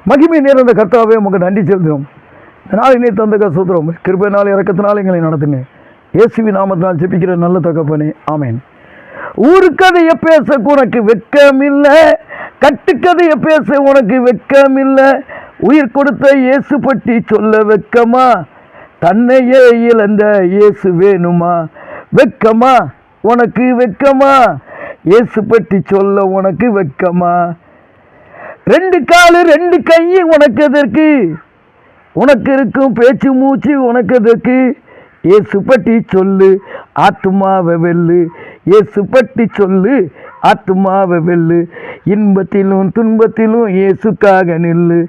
மகிமை நேர்ந்த கர்த்தாவே உமக்கு நன்றி செலுத்துகிறோம். நாளினை தந்த கசூத்திரம் கிருபையினால் இறக்கத்தினால் எங்களை நடத்துங்க. இயேசுவின் நாமத்தினால் ஜெபிக்கிற நல்ல தகப்பனே, ஆமேன். ஊருக்கதையை பேச உனக்கு வெட்கமில்லை, கட்டுக்கதையை பேச உனக்கு வெட்கமில்லை, உயிர் கொடுத்த இயேசு பற்றி சொல்ல வெட்கமா, தன்னையே இழந்த இயேசு வேணுமா, வெட்கமா உனக்கு வெட்கமா, இயேசு பற்றி சொல்ல உனக்கு வெட்கமா, ரெண்டு காலு ரெண்டு கை உனக்கு எதற்கு, உனக்கு இருக்கும் பேச்சு மூச்சு உனக்கு எதற்கு, இயேசு பற்றி சொல்லு ஆத்துமாவை வெல்லு, இயேசு பற்றி சொல்லு ஆத்துமாவை வெல்லு, இன்பத்திலும் துன்பத்திலும் இயேசுக்காக நில்லு,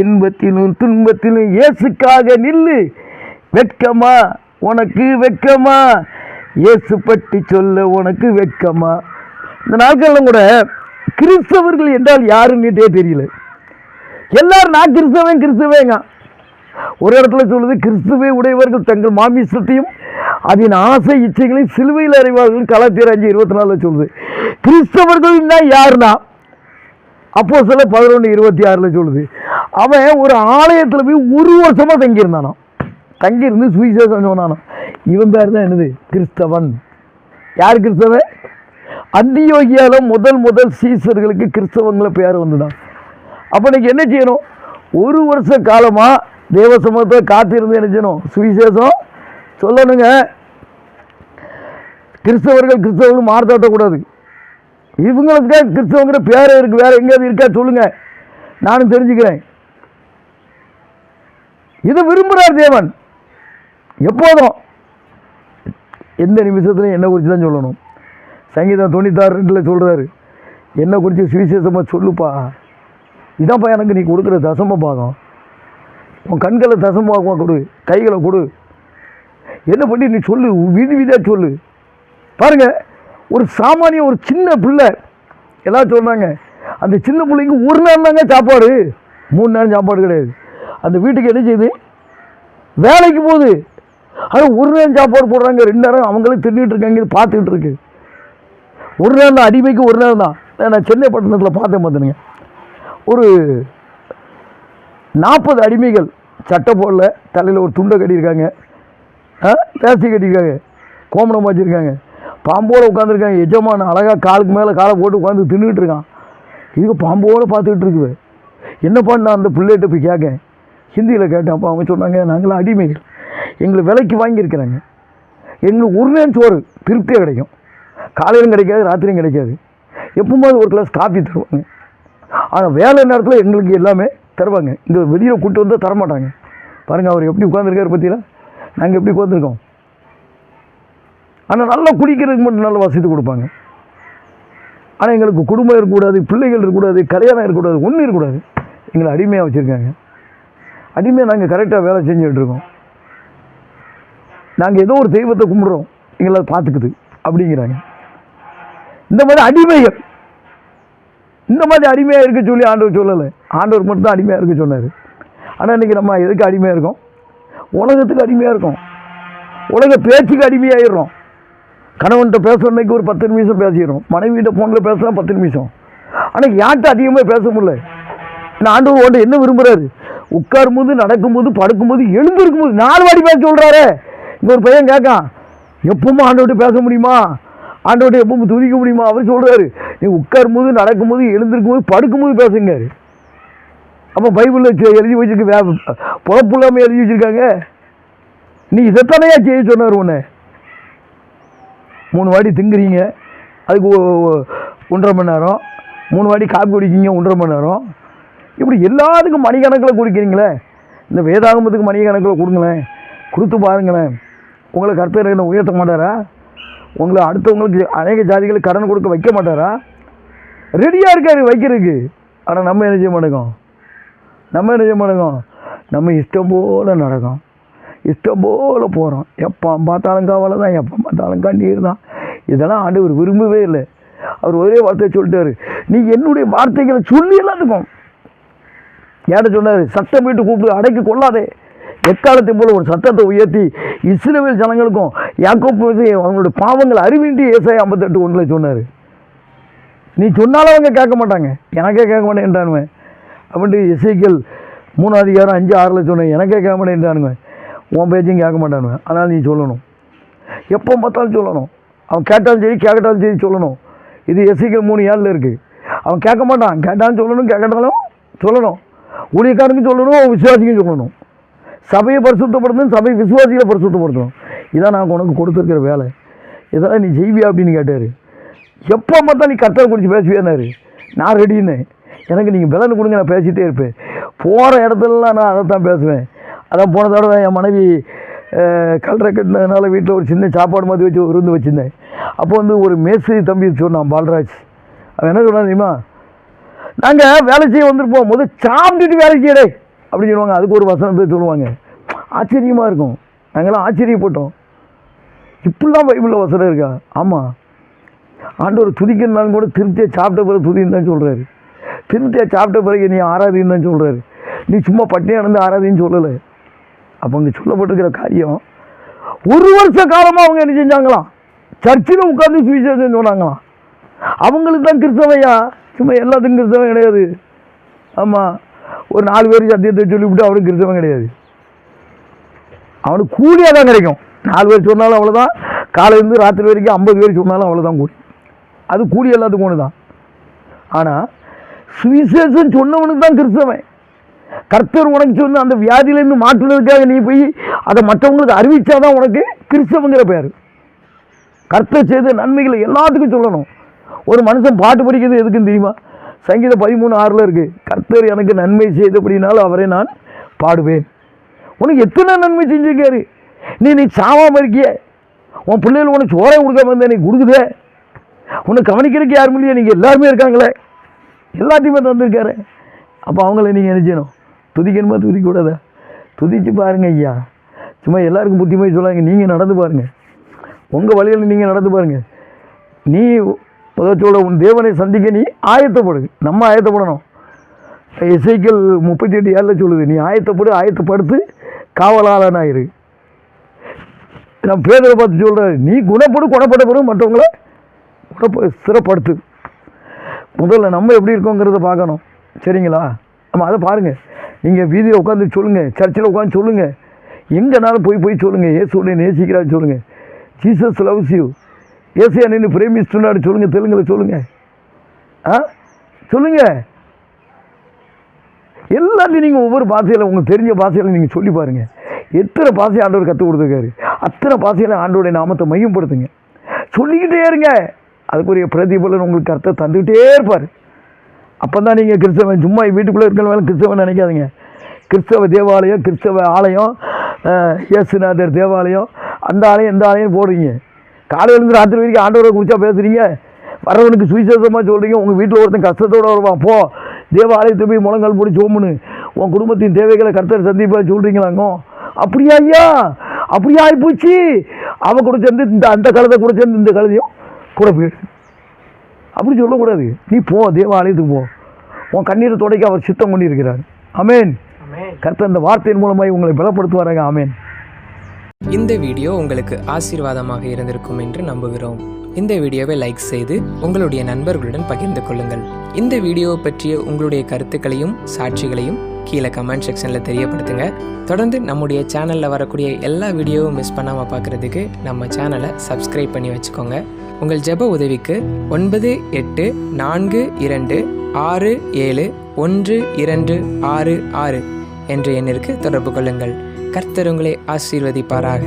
இன்பத்திலும் துன்பத்திலும் இயேசுக்காக நில்லு, வெட்கமா உனக்கு வெட்கமா, இயேசு பற்றி சொல்ல உனக்கு வெட்கமா. இந்த நாட்களில் கூட கிறிஸ்தவர்கள் என்றால் யாருன்னுட்டே தெரியல. எல்லாரும் நான் கிறிஸ்தவேங்க. ஒரு இடத்துல சொல்லுது, கிறிஸ்துவை உடையவர்கள் தங்கள் மாமிசத்தையும் அதன் ஆசை இச்சைகளையும் சிலுவையில் அறிவார்கள். கலாத்தியர் 5:24 சொல்லுது. கிறிஸ்தவர்கள்னா யாருன்னா அப்போஸ்தலர் 11:26 சொல்லுது. அவன் ஒரு ஆலயத்தில் போய் 1 வருஷமாக தங்கியிருந்தானோ, தங்கியிருந்து சுவிசேஷம் சொன்னானோ, இவன் பேர் தான் என்னது, கிறிஸ்தவன். யார் கிறிஸ்தவன்? அந்தியோகியால முதல் சீசர்களுக்கு கிறிஸ்தவங்களை பேர் வந்துதான். அப்போ இன்னைக்கு என்ன செய்யணும்? 1 வருஷ காலமாக தேவ சமூகத்தை காத்திருந்து என்ன செய்யணும்? சுவிசேஷம் சொல்லணுங்க. கிறிஸ்தவர்கள் மாறுதாட்டக்கூடாது. இவங்களுக்கு கிறிஸ்தவங்கிற பேர் இருக்கு, வேற எங்கேயாவது இருக்கா சொல்லுங்க, நானும் தெரிஞ்சுக்கிறேன். இதை விரும்புகிறார் தேவன். எப்போதும் எந்த நிமிஷத்துலையும் என்னை குறித்து தான் சொல்லணும். சங்கீதம் 96:2 சொல்கிறாரு, என்னை குறித்து சுவிசேஷமாக சொல்லுப்பா, இதான்ப்பா எனக்கு நீ கொடுக்குற தசம பாகம், உன் கண்களை தசமமாக கொடு, கைகளை கொடு, என்ன பண்ணி நீ சொல்லு, வீதியாக சொல்லு. பாருங்கள், ஒரு சாமானிய ஒரு சின்ன பிள்ளை எல்லாம் சொன்னாங்க, அந்த சின்ன பிள்ளைக்கு 1 நேரம் தாங்க சாப்பாடு, 3 நேரம் சாப்பாடு கிடையாது. அந்த வீட்டுக்கு என்ன செய்யுது? வேலைக்கு போகுது. ஆனால் 1 நேரம் சாப்பாடு போடுறாங்க, 2 நேரம் அவங்களே தின்னுட்டு இருக்காங்க, இது பார்த்துக்கிட்டு இருக்கு. 1 நேரம் தான், அடிமைக்கு 1 நேரம் தான். நான் சென்னை பட்டணத்தில் பார்த்துனுங்க, ஒரு 40 அடிமைகள் சட்டை போடல, தலையில் ஒரு துண்டை கட்டியிருக்காங்க, வேஷ்டி கட்டியிருக்காங்க, கோமணம் வச்சுருக்காங்க, பாம்போடு உட்காந்துருக்காங்க. எஜமான அழகாக காலுக்கு மேலே காலை போட்டு உட்காந்து தின்னுட்டு இருக்கான். இதுக்கு பாம்போடு பார்த்துக்கிட்டு இருக்குது. என்னப்பா நான் அந்த பிள்ளைகிட்ட போய் கேட்கேன், ஹிந்தியில் கேட்டேன். அப்போ அவங்க சொன்னாங்க, நாங்களாம் அடிமைகள், எங்களை விலைக்கு வாங்கியிருக்கிறாங்க, எங்களுக்கு 1 நேரம் சோறு திருப்தியாக கிடைக்கும், காலையிலும் கிடைக்காது, ராத்திரியும் கிடைக்காது, எப்போமாவது ஒரு கிளாஸ் காஃபி தருவாங்க. ஆனால் வேலை நேரத்தில் எங்களுக்கு எல்லாமே தருவாங்க, இந்த வெளியில் கூட்டு வந்து தரமாட்டாங்க. பாருங்கள், அவர் எப்படி உட்காந்துருக்காரு பற்றியில், நாங்கள் எப்படி உட்காந்துருக்கோம். ஆனால் நல்லா குடிக்கிறதுக்கு மட்டும் நல்ல வசதி கொடுப்பாங்க. ஆனால் எங்களுக்கு குடும்பம் இருக்கக்கூடாது, பிள்ளைகள் இருக்கக்கூடாது, கல்யாணம் இருக்கக்கூடாது, ஒன்றும் இருக்கக்கூடாது. எங்களை அடிமையாக வச்சுருக்காங்க. அடிமையாக நாங்கள் கரெக்டாக வேலை செஞ்சுக்கிட்டு இருக்கோம். நாங்கள் ஏதோ ஒரு தெய்வத்தை கும்பிட்றோம், எங்களை பார்த்துக்குது அப்படிங்கிறாங்க. இந்த மாதிரி அடிமைகள், இந்த மாதிரி அடிமையாக இருக்க சொல்லி ஆண்டவர் சொல்லலை. ஆண்டவர் மட்டும் தான் அடிமையாக இருக்க சொன்னார். ஆனால் இன்றைக்கி நம்ம எதுக்கு அடிமையாக இருக்கோம்? உலகத்துக்கு அடிமையாக இருக்கோம். உலக பேச்சுக்கு அடிமையாகிடுறோம். கணவன்கிட்ட பேசுகிறன்னைக்கு ஒரு 10 நிமிஷம் பேசிடுறோம், மனைவிகிட்ட ஃபோனில் பேசலாம் 10 நிமிஷம். ஆனால் யார்கிட்ட அதிகமாக பேச முடியல. நான் ஆண்டவர் ஓட்ட என்ன விரும்புகிறாரு? உட்காரும்போது, நடக்கும்போது, படுக்கும்போது, எழுந்திருக்கும்போது 4 வாடி பேச சொல்கிறாரு. இங்கே ஒரு பையன் கேட்கான், எப்பவுமே ஆண்டவர்கிட்ட பேச முடியுமா, ஆண்டவர்கிட்ட எப்பவும் துதிக்க முடியுமா? அவர் சொல்கிறாரு, நீ உட்காரும்போது, நடக்கும்போது, எழுந்திருக்கும்போது, படுக்கும்போது பேசுங்காரு. அப்போ பைபிளில் எழுதி வச்சுருக்க பொழப்பு இல்லாமல் எழுதி வச்சுருக்காங்க. நீ இதைத்தானையா செய்ய சொன்னார். ஒன்று 3 வாட்டி திங்குறீங்க, அதுக்கு 1.5 மணி நேரம், 3 வாட்டி காப்பி குடிக்கிங்க 1.5 மணி நேரம், இப்படி எல்லாத்துக்கும் மணிக்கணக்கில் குடிக்கிறீங்களே. இந்த வேதாகமத்துக்கு மணிக்கணக்கில் கொடுங்களேன், கொடுத்து பாருங்களேன். உங்களை கர்த்தர் என்ன உயர்த்த மாட்டாரா? உங்களை அடுத்தவங்களுக்கு அநேக ஜாதிகளுக்கு கடன் கொடுக்க வைக்க மாட்டாரா? ரெடியாக இருக்காரு வைக்கிறதுக்கு. ஆனால் நம்ம என்ன செய்ய மாட்டோம்? நம்ம இஷ்டம் போல் நடக்கும், இஷ்டம் போல் போகிறோம். எப்போ பார்த்தாலும் கவலை தான், எப்போ பார்த்தாலும் கண்ணீர் தான். இதெல்லாம் ஆண்டவர் விரும்பவே இல்லை. அவர் ஒரே வார்த்தையை சொல்லிட்டாரு, நீ என்னுடைய வார்த்தைகளை சொல்லி எல்லாத்துக்கும். ஏட்ட சொன்னார், சத்தம் வீட்டு கூப்பிட்டு அடைக்க கொள்ளாதே, எக்காலத்தை போல் ஒரு சத்தத்தை உயர்த்தி இஸ்ரவேல் ஜனங்களுக்கும் யாக்கோப்பு அவங்களுடைய பாவங்கள் அறிவின்றி ஏசாயா 58:1 சொன்னார். நீ சொன்னாலும் அவங்க கேட்க மாட்டாங்க, எனக்கே கேட்க மாட்டேன்றானுவேன். அப்படின்ட்டு எசேக்கியேல் 3 அதிகாரம் 5, 6 சொன்னேன். எனக்கே கேட்க மாட்டேன்டானுங்க, உன் பேச்சையும் கேட்க மாட்டானுங்க. ஆனால் நீ சொல்லணும், எப்போ பார்த்தாலும் சொல்லணும். அவன் கேட்டாலும் சரி கேட்கட்டாலும் சரி சொல்லணும். இது எசேக்கியேல் 3:7 இருக்குது. அவன் கேட்க மாட்டான், கேட்டாலும் சொல்லணும், கேட்கட்டாலும் சொல்லணும். ஊழியக்காரனுக்கும் சொல்லணும், விசுவாசிக்கும் சொல்லணும். சபையை பரிசுத்தப்படுத்தணும், சபை விசுவாசிகளை பரிசுத்தப்படுத்தணும். இதான் நான் உனக்கு கொடுத்துருக்கிற வேலை. இதெல்லாம் நீ செய்வியா அப்படின்னு கேட்டார். எப்போ பார்த்தா நீ கர்த்தரை குறித்து பேசுவேன்னாரு. நான் ரெடின்னு, எனக்கு நீங்கள் பலன் கொடுங்க, நான் பேசிகிட்டே இருப்பேன். போகிற இடத்துலலாம் நான் அதை தான் பேசுவேன். அதான் போன தடவை என் மனைவி கல்றை கட்டினதுனால வீட்டில் ஒரு சின்ன சாப்பாடு மாதிரி வச்சு விருந்து வச்சுருந்தேன். அப்போ வந்து ஒரு மேஸ்திரி தம்பி சொன்னான், பால்ராஜ். அவன் என்ன சொன்னான் தெரியுமா, நாங்கள் வேலை செய்ய வந்துருப்போம், முதல் சாப்பிட்டுட்டு வேலை செய்யடே அப்படின்னு சொல்லுவாங்க. அதுக்கு ஒரு வசனத்தை சொல்லுவாங்க. ஆச்சரியமாக இருக்கும். நாங்களாம் ஆச்சரியப்பட்டோம். இப்படிலாம் பைபிளில் வசனம் இருக்கா? ஆமாம், ஆண்டவர் துதிக்கிறனாலும் கூட திருப்தியை சாப்பிட்ட பிறகு துதின்னு தான் சொல்கிறாரு. திருப்தியை சாப்பிட்ட பிறகு நீ ஆராதின்னு தான் சொல்கிறாரு. நீ சும்மா பட்டினியாக இருந்து ஆராதின்னு சொல்லலை. அப்போ அங்கே சொல்லப்பட்டிருக்கிற காரியம், 1 வருஷ காலமாக அவங்க என்ன செஞ்சாங்களாம், சர்ச்சில் உட்காந்து சுவிசேஷம் சொன்னாங்களாம். அவங்களுக்கு தான் கிறிஸ்தவையா, சும்மா எல்லாத்துக்கும் கிறிஸ்தவன் கிடையாது. ஆமாம், ஒரு 4 பேருக்கு சத்தியத்தை சொல்லிவிட்டு அவனுக்கு கிறிஸ்தவன் கிடையாது. அவனுக்கு கூலியாக தான் கிடைக்கும். 4 பேர் சொன்னாலும் அவ்வளோதான், காலையிலேருந்து ராத்திரி வரைக்கும் 50 பேர் சொன்னாலும் அவ்வளோதான் கூலி. அது கூலி எல்லாத்துக்கும் ஒன்று தான். ஆனால் சுவிசேஷம் சொன்னவனுக்கு தான் கிறிஸ்தவன். கர்த்தர் உனக்கு சொன்ன அந்த வியாதியிலேருந்து மாற்றுனதுக்காக நீ போய் அதை மற்றவங்களுக்கு அறிவித்தாதான் உனக்கு கிறிஸ்தவங்கிற பேர். கர்த்தர் செய்த நன்மைகளை எல்லாத்துக்கும் சொல்லணும். ஒரு மனுஷன் பாட்டு படிக்கிறது எதுக்குன்னு தெரியுமா? சங்கீதம் 13:6 இருக்குது. கர்த்தர் எனக்கு நன்மை செய்தபடினாலும் அவரை நான் பாடுவேன். உனக்கு எத்தனை நன்மை செஞ்சுருக்காரு. நீ சாவாமல் இருக்கிய, உன் பிள்ளைகள் உனக்கு சோறை கொடுக்காம இருந்த நீ கொடுக்குதே, உன்னை கவனிக்கிறதுக்கு யாரும் இல்லையா, நீங்கள் எல்லாருமே இருக்காங்களே, எல்லாத்தையுமே தந்திருக்காரு. அப்போ அவங்கள நீங்கள் என்ன செய்யணும்? துதிக்கணுமா துதிக்கூடாதா? துதிச்சு பாருங்கள் ஐயா. சும்மா எல்லாருக்கும் புத்திமதி சொல்லாங்க, நீங்கள் நடந்து பாருங்கள், உங்கள் வழியில் நீங்கள் நடந்து பாருங்கள். நீ முதற்சோட உன் தேவனை சந்திக்க நீ ஆயத்தப்படு. நம்ம ஆயத்தப்படணும். எசேக்கியேல் 38:7 சொல்லுது, நீ ஆயத்தப்படு, ஆயத்தப்படுத்து, காவலாளனாயிரு. நான் பேதரை பார்த்து சொல்கிறேன், நீ குணப்பட்ட பிறகு மற்றவங்களை ஸ்திரப்படுத்து. முதல்ல நம்ம எப்படி இருக்கோங்கிறத பார்க்கணும். சரிங்களா? நம்ம அதை பாருங்கள். நீங்கள் வீதியில் உட்காந்து சொல்லுங்கள், சர்ச்சில் உட்காந்து சொல்லுங்கள், எங்கேனாலும் போய் சொல்லுங்கள், இயேசுவை நேசிக்கிறான்னு சொல்லுங்கள். ஜீசஸ் லவ்ஸ் யூ, ஏசியா நின்று பிரேமிச்சுனாடு சொல்லுங்கள், தெலுங்கில் சொல்லுங்கள். சொல்லுங்கள். எல்லாத்தையும் நீங்கள் ஒவ்வொரு பாஷையில் உங்களுக்கு தெரிஞ்ச பாஷையில் நீங்கள் சொல்லி பாருங்கள். எத்தனை பாஷை ஆண்டவர் கற்றுக் கொடுத்துருக்காரு, அத்தனை பாஷையில் ஆண்டோடைய நாமத்தை மையப்படுத்துங்க. சொல்லிக்கிட்டே இருங்க. அதுக்குரிய பிரதிபலன் உங்களுக்கு கர்த்தர் தந்துக்கிட்டே இருப்பார். அப்போ தான் நீங்கள் கிறிஸ்தவன். சும்மா வீட்டுக்குள்ளே இருக்கிற வேலை கிறிஸ்தவன் நினைக்காதீங்க. கிறிஸ்தவ தேவாலயம், கிறிஸ்தவ ஆலயம், இயேசுநாதர் தேவாலயம், அந்த ஆலயம் இந்த ஆலயம் போடுறீங்க. காலையிலேருந்து ராத்திரி வரைக்கும் ஆண்டவரை குறிச்சா பேசுகிறீங்க, வரவனுக்கு சுவிசேஷமாக சொல்கிறீங்க. உங்கள் வீட்டில் ஒருத்தன் கஷ்டத்தோடு வருவான், போ தேவாலயத்தை போய் முழங்கால் போடி சோமுன்னு உன் குடும்பத்தின் தேவைகளை கர்த்தர் சந்திப்பா சொல்கிறீங்களாங்கோ. அப்படியா ஐயா? அப்படியா ஆகிப்போச்சு. அவன் கூட சேர்ந்து அந்த கழுதை கூட சேர்ந்து இந்த கழுதையும் கூட போயிடு. அப்படி சொல்லக்கூடாது. நீ போ, தேவாலயத்துக்கு போ, உன் கண்ணீரை துடைக்க அவர் சித்தம் பண்ணியிருக்கிறார். ஆமேன். கர்த்தர் இந்த வார்த்தையின் மூலமாக உங்களை பலப்படுத்துவாராங்க. ஆமேன். இந்த வீடியோ உங்களுக்கு ஆசீர்வாதமாக இருந்திருக்கும் என்று நம்புகிறோம். இந்த வீடியோவை லைக் செய்து உங்களுடைய நண்பர்களுடன் பகிர்ந்து கொள்ளுங்கள். இந்த வீடியோவை பற்றிய உங்களுடைய கருத்துக்களையும் சாட்சிகளையும் கீழே கமெண்ட் செக்ஷனில் தெரியப்படுத்துங்க. தொடர்ந்து நம்முடைய சேனலில் வரக்கூடிய எல்லா வீடியோவும் மிஸ் பண்ணாமல் பார்க்குறதுக்கு நம்ம சேனலை சப்ஸ்கிரைப் பண்ணி வச்சுக்கோங்க. உங்கள் ஜெப உதவிக்கு 9842671266 என்ற எண்ணிற்கு தொடர்பு கொள்ளுங்கள். கர்த்தர் உங்களை ஆசீர்வதிப்பாராக.